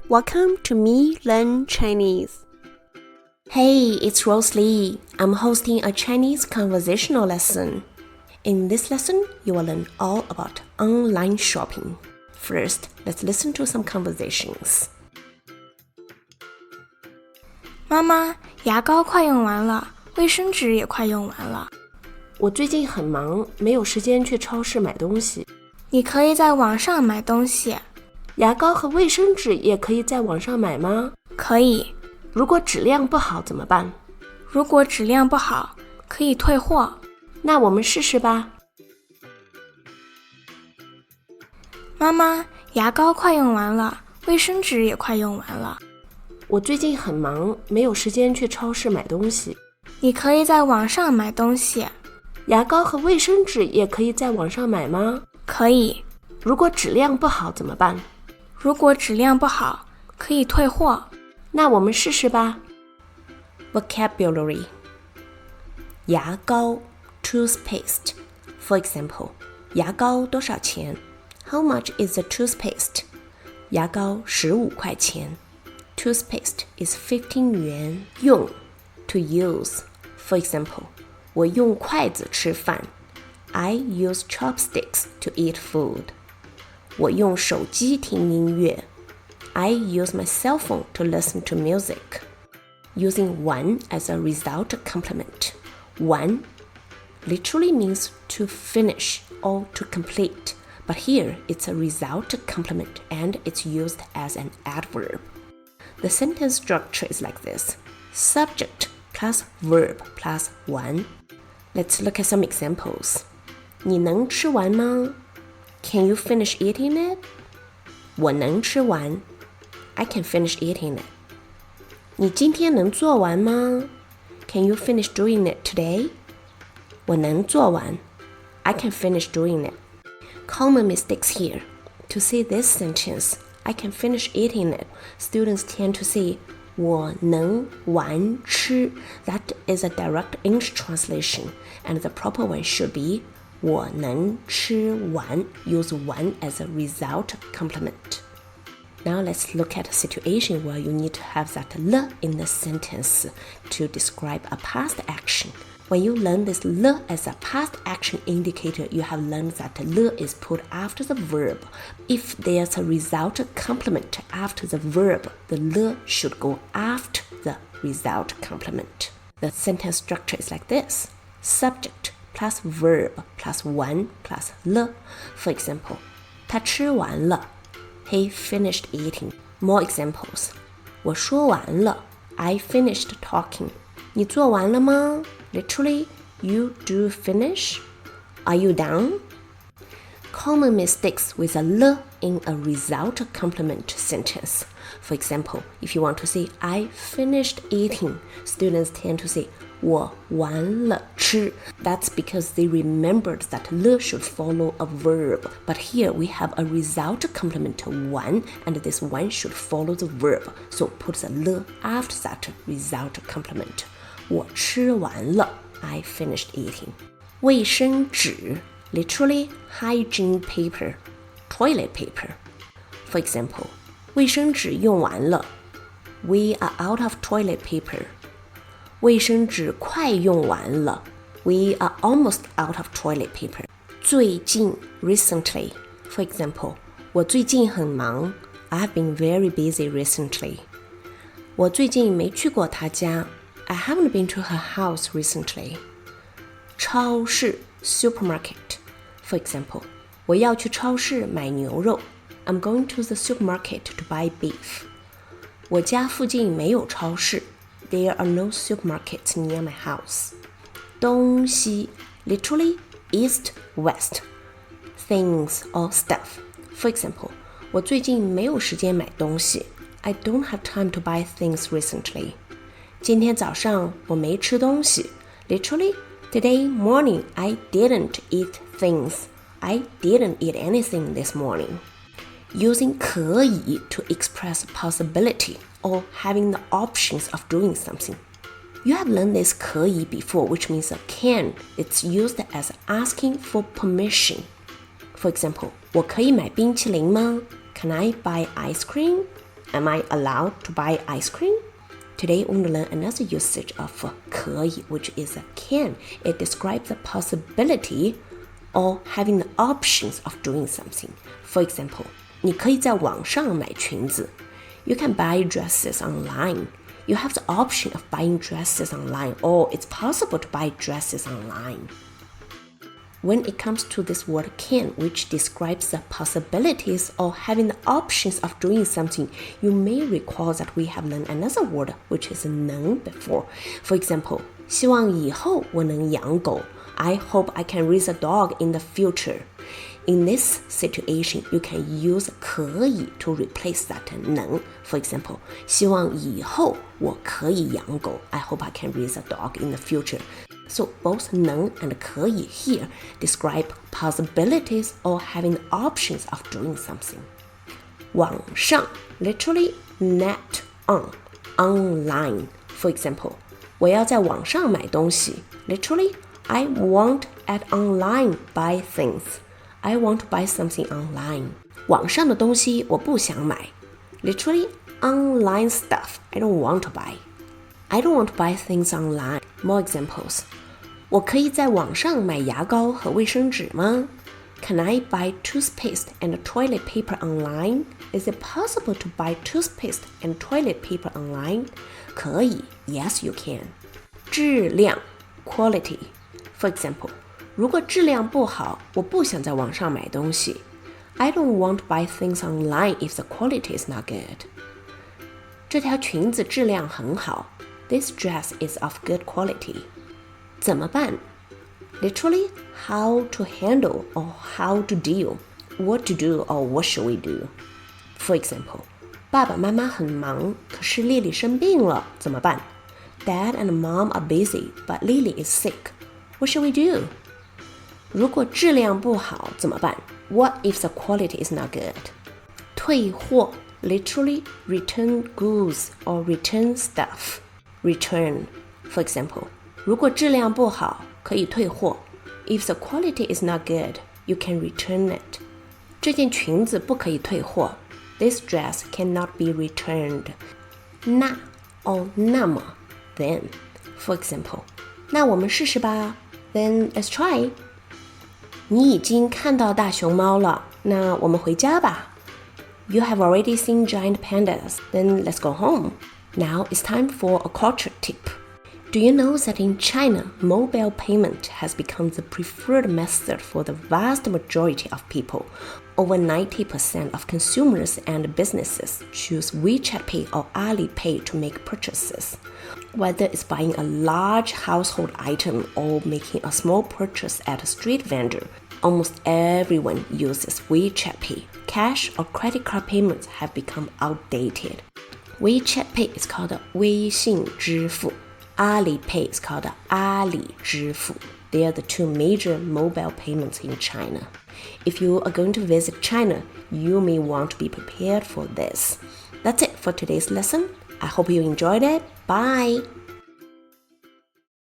Welcome to MeeLearn-Chinese. Hey, it's Rose Lee. I'm hosting a Chinese conversational lesson. In this lesson, you will learn all about online shopping. First, let's listen to some conversations. 妈妈，牙膏快用完了，卫生纸也快用完了。我最近很忙，没有时间去超市买东西。你可以在网上买东西。牙膏和卫生纸也可以在网上买吗？可以。如果质量不好怎么办？如果质量不好，可以退货。那我们试试吧。妈妈，牙膏快用完了，卫生纸也快用完了。我最近很忙，没有时间去超市买东西。你可以在网上买东西。牙膏和卫生纸也可以在网上买吗？可以。如果质量不好怎么办？如果质量不好，可以退货。那我们试试吧。Vocabulary: 牙膏 toothpaste. For example, 牙膏多少钱？ How much is the toothpaste? 牙膏15块钱。Toothpaste is 15元。用 to use. For example, 我用筷子吃饭。I use chopsticks to eat food. 我用手机听音乐。I use my cell phone to listen to music. Using one as a result complement. One literally means to finish or to complete, but here it's a result complement and it's used as an adverb. The sentence structure is like this: subject plus verb plus one. Let's look at some examples. 你能吃完吗？ Can you finish eating it? 我能吃完。I can finish eating it. 你今天能做完吗？ Can you finish doing it today? 我能做完。I can finish doing it. Common mistakes here. To say this sentence, I can finish eating it, students tend to say 我能完吃. That is a direct English translation, and the proper one should be 我能吃完. Use one as a result complement. Now let's look at a situation where you need to have that le in the sentence to describe a past action. When you learn this le as a past action indicator, you have learned that le is put after the verb. If there's a result complement after the verb, the le should go after the result complement. The sentence structure is like this: subject plus verb plus one plus le. For example, 他吃完了。He finished eating. More examples. 我说完了。I finished talking. 你做完了吗？ Literally, you do finish. Are you done? Common mistakes with a le in a result complement sentence. For example, if you want to say I finished eating, students tend to say 我完了吃. That's because they remembered that le should follow a verb. But here we have a result complement one, and this one should follow the verb. So put the le after that result complement. 我吃完了. I finished eating. 卫生纸 literally hygiene paper, toilet paper. For example, 卫生纸用完了. We are out of toilet paper. 卫生纸快用完了。We are almost out of toilet paper. 最近 recently. For example, 我最近很忙。I've been very busy recently. 我最近没去过她家。I haven't been to her house recently. 超市 supermarket. For example, 我要去超市买牛肉。I'm going to the supermarket to buy beef. 我家附近没有超市。There are no supermarkets near my house. 东西 literally east, west. Things or stuff. For example, 我最近没有时间买东西。I don't have time to buy things recently. 今天早上我没吃东西。Literally, today morning I didn't eat things. I didn't eat anything this morning. Using 可以 to express possibility or having the options of doing something. You have learned this 可以 before, which means a can. It's used as asking for permission. For example, 我可以买冰淇淋吗？ Can I buy ice cream? Am I allowed to buy ice cream? Today, we're going to learn another usage of 可以, which is a can. It describes the possibility or having the options of doing something. For example, 你可以在网上买裙子. You can buy dresses online. You have the option of buying dresses online, or it's possible to buy dresses online. When it comes to this word can, which describes the possibilities or having the options of doing something, you may recall that we have learned another word, which is 能 before. For example, 希望以后我能养狗. I hope I can raise a dog in the future. In this situation, you can use 可以 to replace that 能. For example, 希望以后我可以养狗. I hope I can raise a dog in the future. So both 能 and 可以 here describe possibilities or having the options of doing something. 网上 literally net on, online. For example, 我要在网上买东西. Literally, I want at online buy things. I want to buy something online. 网上的东西我不想买. Literally, online stuff I don't want to buy. I don't want to buy things online. More examples. 我可以在网上买牙膏和卫生纸吗? Can I buy toothpaste and toilet paper online? Is it possible to buy toothpaste and toilet paper online? 可以, yes you can. 质量 quality. For example, 如果质量不好，我不想在网上买东西. I don't want to buy things online if the quality is not good. 这条裙子质量很好. This dress is of good quality. 怎么办? Literally, how to handle or how to deal. What to do or what should we do? For example, 爸爸妈妈很忙，可是丽丽生病了，怎么办? Dad and mom are busy, but Lily is sick. What should we do? 如果质量不好，怎么办? What if the quality is not good? 退货 literally return goods or return stuff. Return. For example, 如果质量不好，可以退货. If the quality is not good, you can return it. 这件裙子不可以退货. This dress cannot be returned. 那 or 那么 then. For example, 那我们试试吧. Then let's try. 你已经看到大熊猫了，那我们回家吧. You have already seen giant pandas. Then let's go home. Now it's time for a culture tip. Do you know that in China, mobile payment has become the preferred method for the vast majority of people? Over 90% of consumers and businesses choose WeChat Pay or Alipay to make purchases. Whether it's buying a large household item or making a small purchase at a street vendor, almost everyone uses WeChat Pay. Cash or credit card payments have become outdated. WeChat Pay is called 微信支付. Alipay is called 阿里支付. They are the two major mobile payments in China. If you are going to visit China, you may want to be prepared for this. That's it for today's lesson. I hope you enjoyed it. Bye!